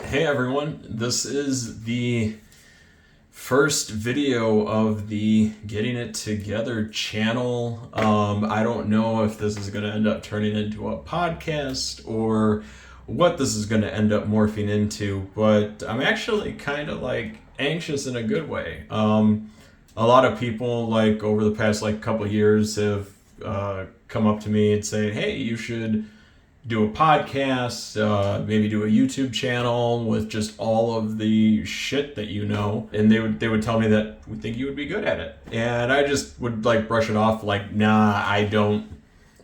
Hey everyone, this is the first video of the Getting It Together channel. I don't know if this is going to end up turning into a podcast or what this is going to end up morphing into, but I'm actually kind of anxious in a good way. A lot of people over the past couple of years have come up to me and say, hey, you should do a podcast, maybe do a YouTube channel with just all of the shit that you know. And they would tell me that we think you would be good at it. And I just would brush it off nah, I don't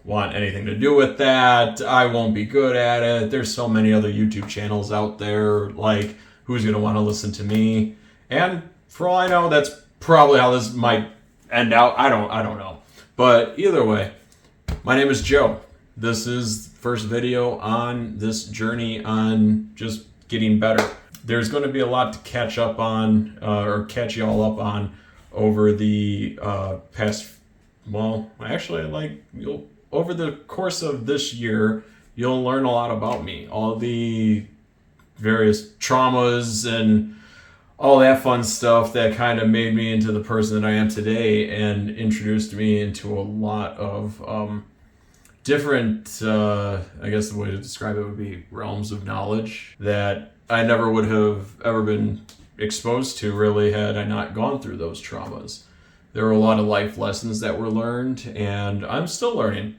want anything to do with that. I won't be good at it. There's so many other YouTube channels out there. Who's going to want to listen to me? And for all I know, that's probably how this might end out. I don't know. But either way, my name is Joe. This is the first video on this journey on just getting better. There's going to be a lot to catch up on, or catch you all up on over the past, over the course of this year, you'll learn a lot about me. All the various traumas and all that fun stuff that kind of made me into the person that I am today and introduced me into a lot of different, I guess the way to describe it would be realms of knowledge that I never would have ever been exposed to really had I not gone through those traumas. There were a lot of life lessons that were learned, and I'm still learning.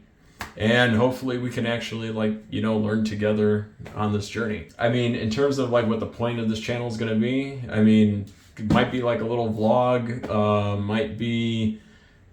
And hopefully we can actually learn together on this journey. I mean, in terms of what the point of this channel is going to be, it might be a little vlog, might be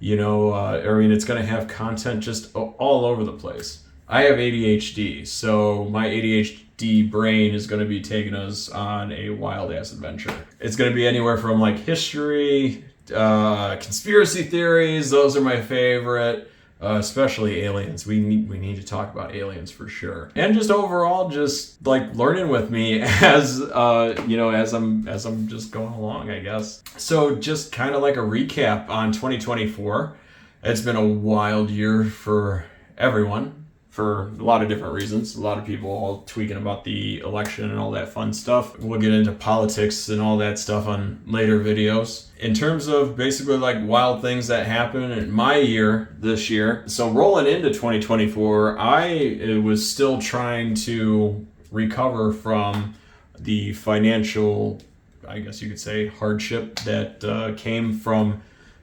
it's going to have content just all over the place. I have ADHD, so my ADHD brain is going to be taking us on a wild-ass adventure. It's going to be anywhere from history, conspiracy theories, those are my favorite, especially aliens. We need to talk about aliens for sure. And just overall, just learning with me as as I'm just going along, I guess. So just kind of a recap on 2024. It's been a wild year for everyone for a lot of different reasons. A lot of people all tweaking about the election and all that fun stuff. We'll get into politics and all that stuff on later videos. In terms of basically wild things that happened in my year this year. So rolling into 2024, I was still trying to recover from the financial, I guess you could say, hardship that came from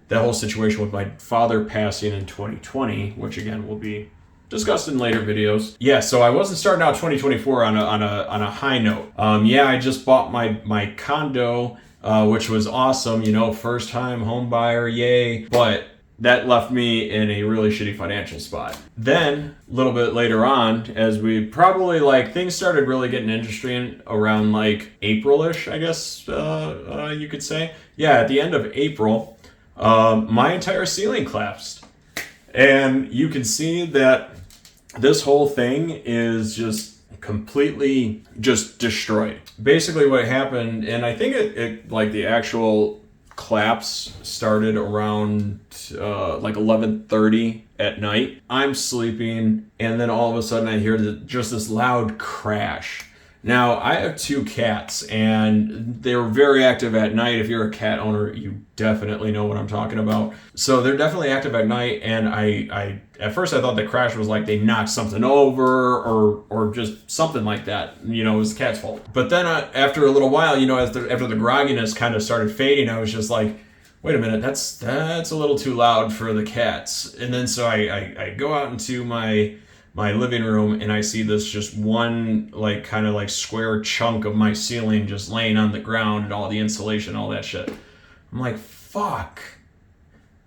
that whole situation with my father passing in 2020, which again will be discussed in later videos. Yeah, so I wasn't starting out 2024 on a high note. I just bought my condo, which was awesome. First time home buyer, yay! But that left me in a really shitty financial spot. Then a little bit later on, as we probably things started really getting interesting around April-ish, I guess you could say. Yeah, at the end of April, my entire ceiling collapsed, and you can see that this whole thing is just completely just destroyed. Basically what happened, and I think it the actual collapse started around 11:30 at night. I'm sleeping, and then all of a sudden I hear just this loud crash. Now, I have two cats, and they're very active at night. If you're a cat owner, you definitely know what I'm talking about. So they're definitely active at night, and I at first I thought the crash was they knocked something over or just something like that. It was the cat's fault. But then after a little while, after the grogginess kind of started fading, I was just wait a minute, that's a little too loud for the cats. And then so I go out into my living room, and I see this just one kind of square chunk of my ceiling just laying on the ground, and all the insulation, all that shit. I'm fuck.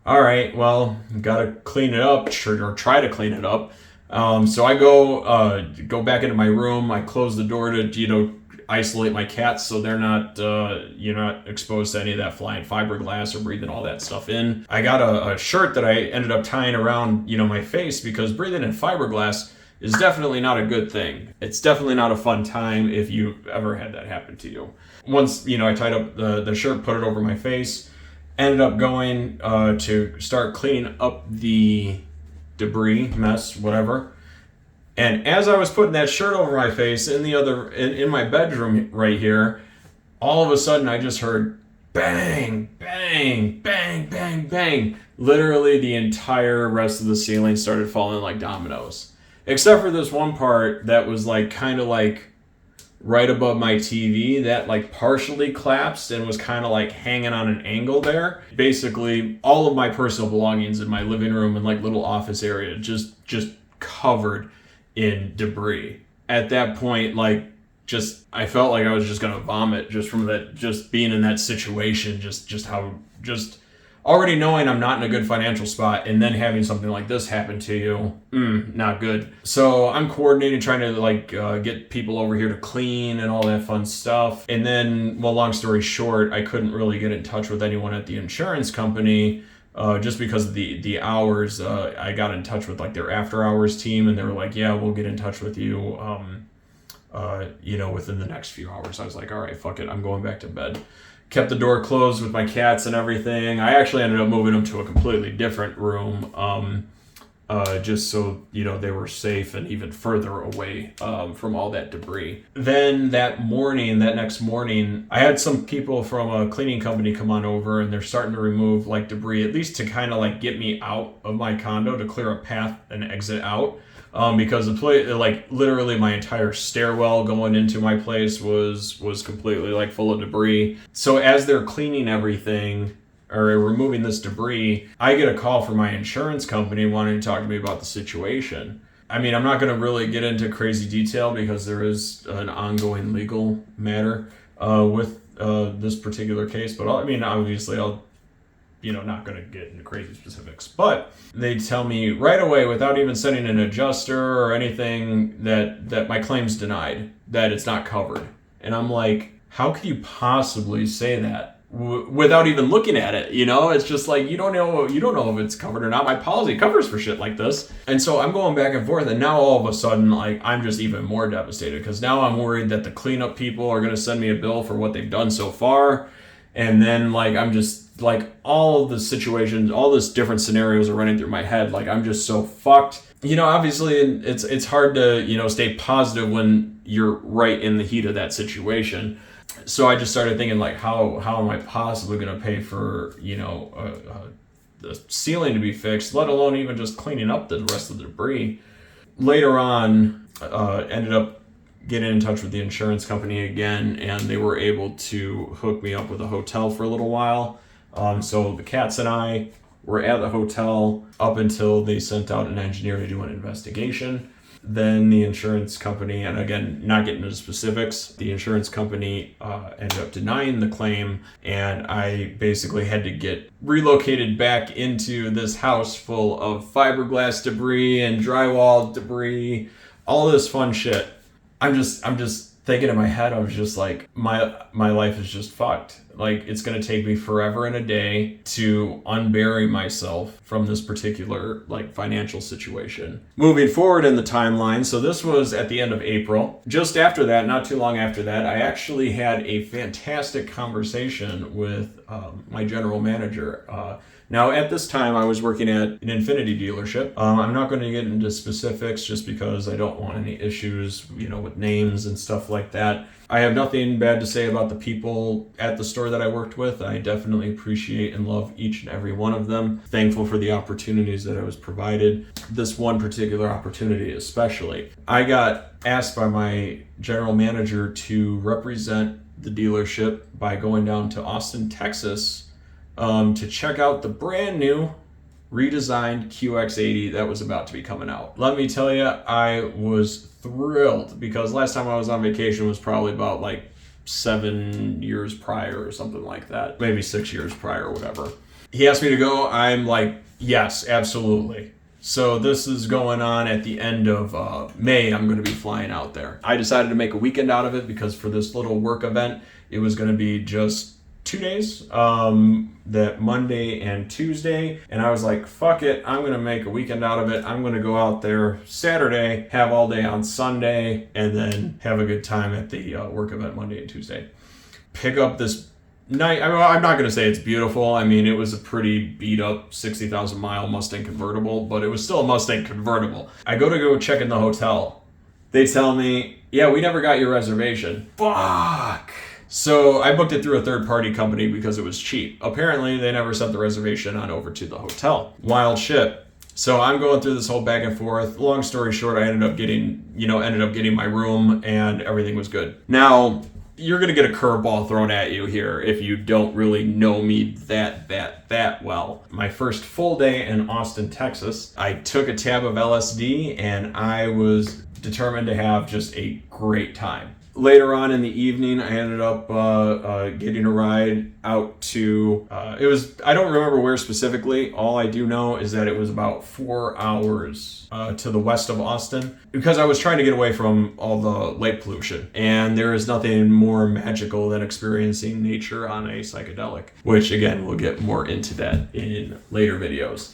All right, well, gotta clean it up, or try to clean it up. So I go back into my room. I close the door to isolate my cats so they're not not exposed to any of that flying fiberglass or breathing all that stuff in. I got a shirt that I ended up tying around my face, because breathing in fiberglass is definitely not a good thing. It's definitely not a fun time if you ever had that happen to you. Once I tied up the shirt, put it over my face, ended up going to start cleaning up the debris, mess, whatever. And as I was putting that shirt over my face in my bedroom right here, all of a sudden I just heard bang, bang, bang, bang, bang. Literally the entire rest of the ceiling started falling like dominoes. Except for this one part that was like kind of like right above my TV that like partially collapsed and was kind of like hanging on an angle there. Basically, all of my personal belongings in my living room and like little office area just covered in debris. At that point, like, just I felt like I was just gonna vomit just from that, just being in that situation, just how, just already knowing I'm not in a good financial spot and then having something like this happen to you, not good. So I'm coordinating, trying to like get people over here to clean and all that fun stuff. And then, well, long story short, I couldn't really get in touch with anyone at the insurance company. Just because of the hours, I got in touch with like their after hours team, and they were like, yeah, we'll get in touch with you, within the next few hours. I was like, all right, fuck it, I'm going back to bed. Kept the door closed with my cats and everything. I actually ended up moving them to a completely different room, just so, they were safe and even further away from all that debris. Then that next morning, I had some people from a cleaning company come on over, and they're starting to remove like debris, at least to kind of like get me out of my condo, to clear a path and exit out. Because the place, like literally my entire stairwell going into my place was completely like full of debris. So as they're cleaning everything, or removing this debris, I get a call from my insurance company wanting to talk to me about the situation. I mean, I'm not going to really get into crazy detail because there is an ongoing legal matter with this particular case. But obviously I'll, not going to get into crazy specifics. But they tell me right away, without even sending an adjuster or anything, that my claim's denied, that it's not covered. And I'm like, how could you possibly say that? Without even looking at it, it's just like, you don't know if it's covered or not. My policy covers for shit like this. And so I'm going back and forth, and now all of a sudden, like, I'm just even more devastated, because now I'm worried that the cleanup people are going to send me a bill for what they've done so far. And then, like, I'm just like, all of the situations, all this different scenarios are running through my head. Like, I'm just so fucked. Obviously it's hard to, stay positive when you're right in the heat of that situation. So I just started thinking, like, how am I possibly going to pay for, the ceiling to be fixed, let alone even just cleaning up the rest of the debris. Later on, ended up getting in touch with the insurance company again, and they were able to hook me up with a hotel for a little while. So the cats and I were at the hotel up until they sent out an engineer to do an investigation. Then the insurance company, and again, not getting into specifics, the insurance company ended up denying the claim, and I basically had to get relocated back into this house full of fiberglass debris and drywall debris, all this fun shit. I'm just thinking in my head, I was just like, my life is just fucked. Like, it's going to take me forever and a day to unbury myself from this particular, like, financial situation. Moving forward in the timeline, so this was at the end of April. Just after that, not too long after that, I actually had a fantastic conversation with my general manager. Now, at this time, I was working at an Infiniti dealership. I'm not going to get into specifics just because I don't want any issues, with names and stuff like that. I have nothing bad to say about the people at the store that I worked with. I definitely appreciate and love each and every one of them. Thankful for the opportunities that I was provided. This one particular opportunity especially. I got asked by my general manager to represent the dealership by going down to Austin, Texas, to check out the brand new redesigned QX80 that was about to be coming out. Let me tell you, I was thrilled, because last time I was on vacation was probably about like 7 years prior or something like that. Maybe 6 years prior or whatever. He asked me to go. I'm like, yes, absolutely. So this is going on at the end of May. I'm going to be flying out there. I decided to make a weekend out of it, because for this little work event, it was going to be just 2 days, that Monday and Tuesday, and I was like, fuck it, I'm gonna make a weekend out of it. I'm gonna go out there Saturday, have all day on Sunday, and then have a good time at the work event Monday and Tuesday. Pick up this I'm not going to say it's beautiful. I mean, it was a pretty beat up 60,000 mile Mustang convertible, but it was still a Mustang convertible. I go check in the hotel. They tell me, yeah, we never got your reservation. Fuck. So I booked it through a third party company because it was cheap. Apparently, they never sent the reservation on over to the hotel. Wild shit. So I'm going through this whole back and forth. Long story short, I ended up getting my room and everything was good. Now, you're going to get a curveball thrown at you here if you don't really know me that well. My first full day in Austin, Texas, I took a tab of LSD and I was determined to have just a great time. Later on in the evening, I ended up getting a ride out to, I don't remember where specifically. All I do know is that it was about 4 hours to the west of Austin because I was trying to get away from all the light pollution. And there is nothing more magical than experiencing nature on a psychedelic, which again, we'll get more into that in later videos.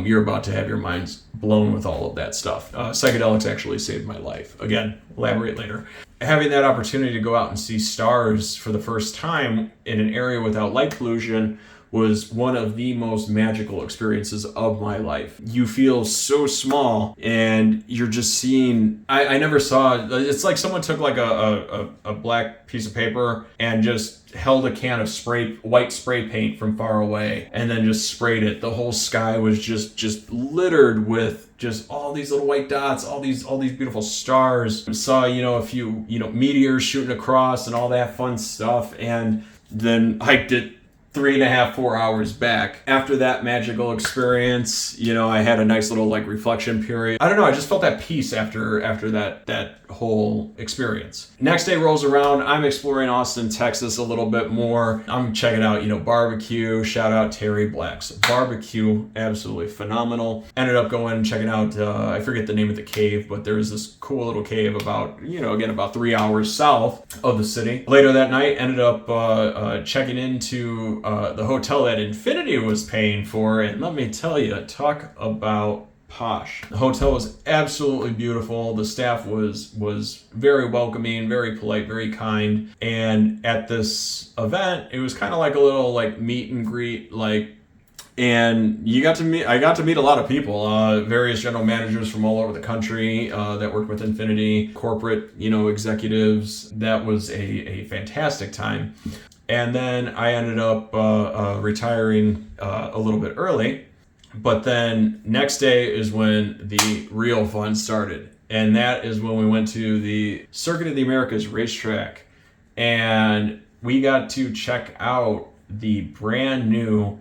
You're about to have your minds blown with all of that stuff. Psychedelics actually saved my life. Again, elaborate later. Having that opportunity to go out and see stars for the first time in an area without light pollution was one of the most magical experiences of my life. You feel so small and you're just seeing, I never saw, it's like someone took like a black piece of paper and just held a can of white spray paint from far away and then just sprayed it. The whole sky was just littered with just all these little white dots, all these beautiful stars. I saw, a few, meteors shooting across and all that fun stuff, and then hiked it 3.5, 4 hours back. After that magical experience, I had a nice little reflection period. I don't know, I just felt that peace after that whole experience. Next day rolls around, I'm exploring Austin, Texas a little bit more. I'm checking out, barbecue. Shout out Terry Black's Barbecue, absolutely phenomenal. Ended up going and checking out, I forget the name of the cave, but there was this cool little cave about 3 hours south of the city. Later that night, ended up checking into the hotel that Infinity was paying for, and let me tell you, talk about posh. The hotel was absolutely beautiful. The staff was very welcoming, very polite, very kind. And at this event, it was kind of like a little meet and greet, and I got to meet a lot of people, various general managers from all over the country that worked with Infinity, corporate, executives. That was a fantastic time. And then I ended up retiring a little bit early. But then next day is when the real fun started. And that is when we went to the Circuit of the Americas racetrack. And we got to check out the brand new,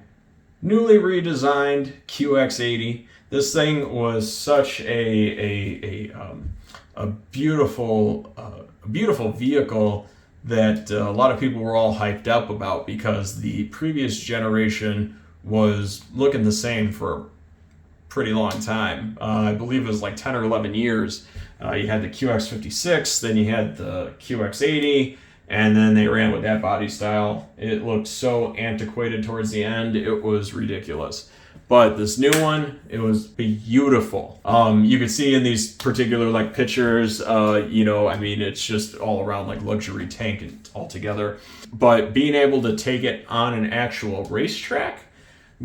newly redesigned QX80. This thing was such a beautiful vehicle that a lot of people were all hyped up about because the previous generation was looking the same for a pretty long time. I believe it was 10 or 11 years. You had the QX56, then you had the QX80, and then they ran with that body style. It looked so antiquated towards the end, it was ridiculous. But this new one, it was beautiful. You could see in these particular pictures, it's just all around luxury tank altogether. But being able to take it on an actual racetrack,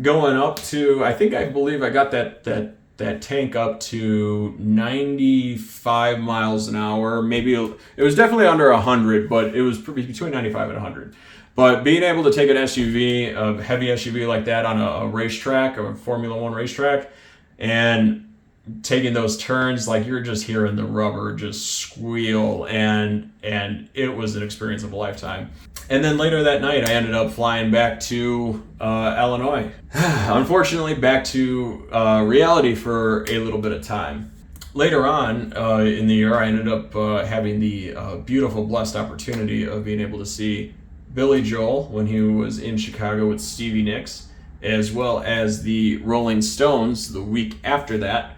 going up to, I believe I got that tank up to 95 miles an hour. Maybe it was definitely under 100, but it was between 95 and 100. But being able to take an SUV, a heavy SUV like that on a racetrack, or a Formula One racetrack, and taking those turns, you're just hearing the rubber just squeal, and it was an experience of a lifetime. And then later that night, I ended up flying back to Illinois. Unfortunately, back to reality for a little bit of time. Later on in the year, I ended up having the beautiful, blessed opportunity of being able to see Billy Joel when he was in Chicago with Stevie Nicks, as well as the Rolling Stones the week after that.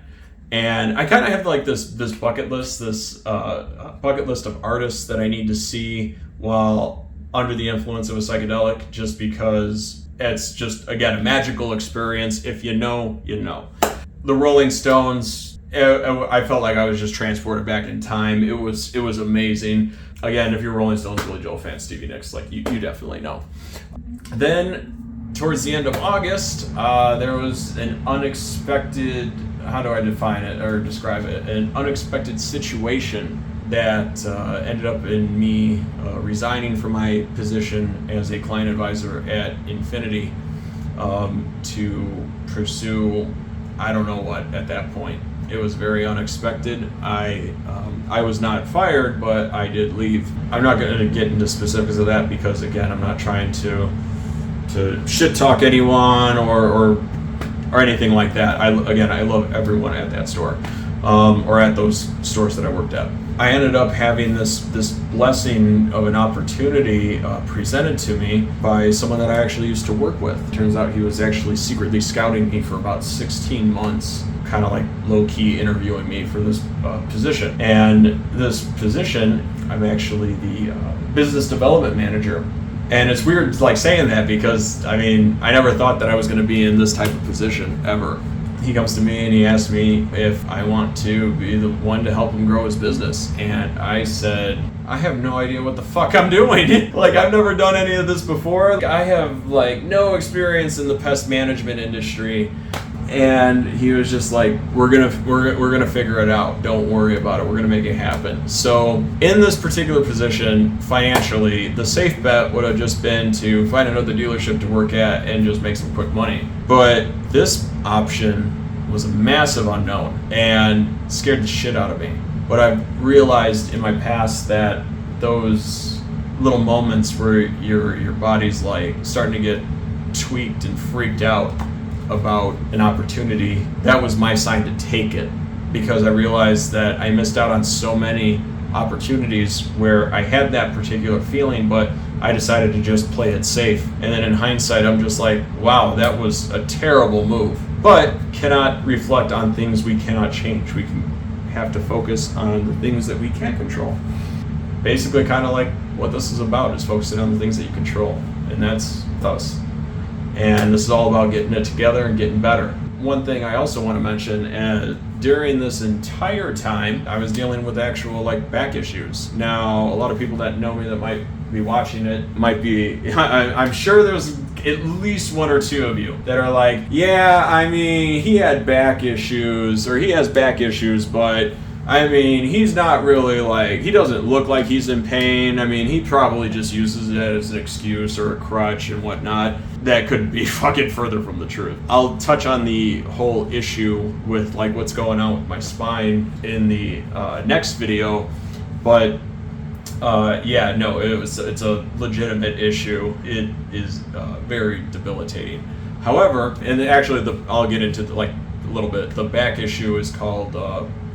And I kind of have this bucket list, bucket list of artists that I need to see while under the influence of a psychedelic, just because it's just, again, a magical experience. If you know, you know. The Rolling Stones, I felt like I was just transported back in time. It was amazing. Again, if you're a Rolling Stones, Billy Joel fan, Stevie Nicks, like you definitely know. Then towards the end of August, there was an unexpected, how do I define it or describe it? An unexpected situation that ended up in me resigning from my position as a client advisor at Infinity to pursue I don't know what at that point. It was very unexpected. I was not fired, but I did leave. I'm not going to get into specifics of that because, again, I'm not trying to shit talk anyone or anything like that. I love everyone at that store or at those stores that I worked at. I ended up having this blessing of an opportunity presented to me by someone that I actually used to work with. Turns out he was actually secretly scouting me for about 16 months, kind of like low-key interviewing me for this position. And this position, I'm actually the business development manager. And it's weird like saying that because, I mean, I never thought that I was going to be in this type of position ever. He comes to me and he asks me if I want to be the one to help him grow his business. And I said, I have no idea what the fuck I'm doing. Like, I've never done any of this before. I have like no experience in the pest management industry. And he was just like, we're gonna figure it out. Don't worry about it. We're gonna make it happen. So in this particular position, financially, the safe bet would have just been to find another dealership to work at and just make some quick money. But this option was a massive unknown and scared the shit out of me. But I've realized in my past that those little moments where your body's like starting to get tweaked and freaked out about an opportunity, that was my sign to take it, because I realized that I missed out on so many opportunities where I had that particular feeling, but I decided to just play it safe. And then in hindsight, I'm just like, wow, that was a terrible move. But cannot reflect on things we cannot change. We have to focus on the things that we can control. Basically, kind of like what this is about, is focusing on the things that you control, and that's us. And this is all about getting it together and getting better. One thing I also want to mention, during this entire time, I was dealing with actual like back issues. Now, a lot of people that know me that might be watching it might be, I'm sure there's at least one or two of you that are like, yeah, I mean, he had back issues, or he has back issues, but I mean, he's not really like, he doesn't look like he's in pain. I mean, he probably just uses it as an excuse or a crutch and whatnot. That could be fucking further from the truth. I'll touch on the whole issue with like what's going on with my spine in the next video, but yeah, no, it's a legitimate issue. It is very debilitating. However, and actually I'll get into like a little bit. The back issue is called,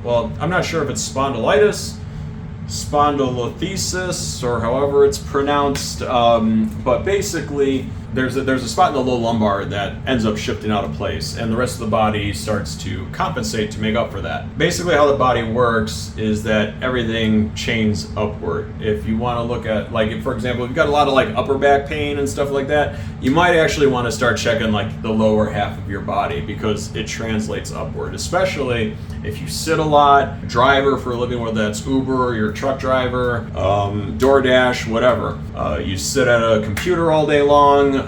well, I'm not sure if it's spondylitis, spondylolisthesis, or however it's pronounced, but basically there's a spot in the low lumbar that ends up shifting out of place, and the rest of the body starts to compensate to make up for that. Basically how the body works is that everything chains upward. If you want to look at, like, if, for example, if you've got a lot of like upper back pain and stuff like that, you might actually want to start checking like the lower half of your body, because it translates upward, especially if you sit a lot, driver for a living, whether that's Uber or you're a truck driver, DoorDash, whatever. You sit at a computer all day long,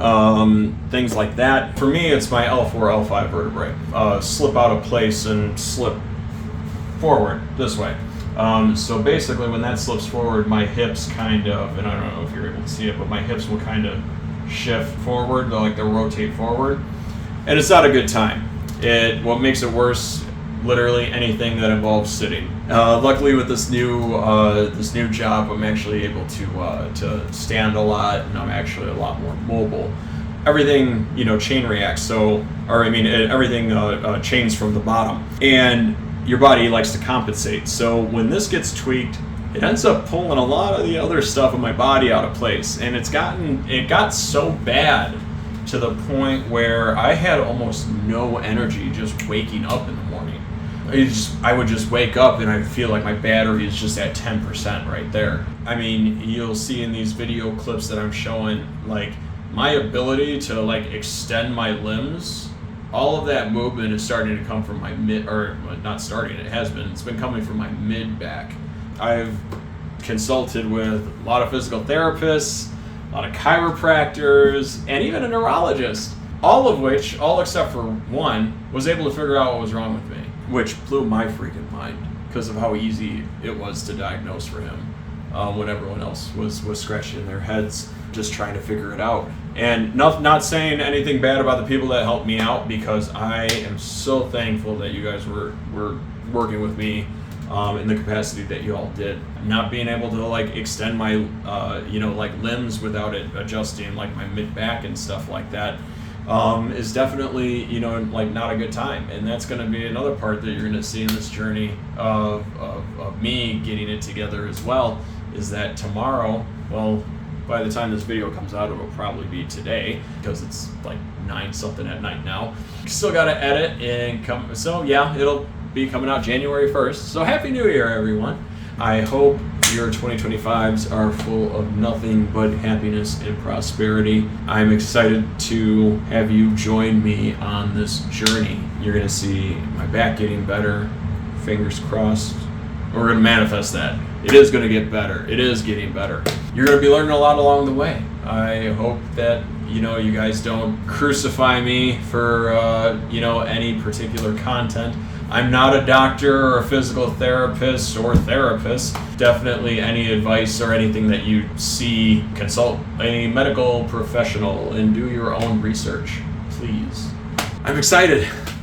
things like that. For me, it's my L4, L5 vertebrae. Slip out of place and slip forward this way. So basically when that slips forward, my hips kind of, and I don't know if you're able to see it, but my hips will kind of shift forward, like they'll rotate forward. And it's not a good time. What makes it worse, literally anything that involves sitting. Luckily with this new job, I'm actually able to stand a lot, and I'm actually a lot more mobile. Everything, chain reacts. Everything chains from the bottom, and your body likes to compensate. So when this gets tweaked, it ends up pulling a lot of the other stuff in my body out of place, and it got so bad to the point where I had almost no energy just waking up in the morning. I would just wake up and I'd feel like my battery is just at 10% right there. I mean, you'll see in these video clips that I'm showing, like, my ability to like extend my limbs, all of that movement is starting to come from my it's been coming from my mid back. I've consulted with a lot of physical therapists, a lot of chiropractors, and even a neurologist. All of which, all except for one, was able to figure out what was wrong with me, which blew my freaking mind because of how easy it was to diagnose for him when everyone else was scratching their heads just trying to figure it out. And not saying anything bad about the people that helped me out, because I am so thankful that you guys were working with me in the capacity that you all did. Not being able to like extend my like limbs without it adjusting, like my mid back and stuff like that, is definitely like not a good time. And that's going to be another part that you're going to see in this journey of me getting it together as well, is that tomorrow, well, by the time this video comes out, it'll probably be today because it's like 9 something at night now. Still got to edit and come. So yeah, it'll be coming out January 1st. So Happy New Year, everyone. I hope your 2025s are full of nothing but happiness and prosperity. I'm excited to have you join me on this journey. You're going to see my back getting better, fingers crossed. We're going to manifest that. It is going to get better. It is getting better. You're going to be learning a lot along the way. I hope that you guys don't crucify me for any particular content. I'm not a doctor or a physical therapist or therapist. Definitely any advice or anything that you see, consult a medical professional and do your own research, please. I'm excited.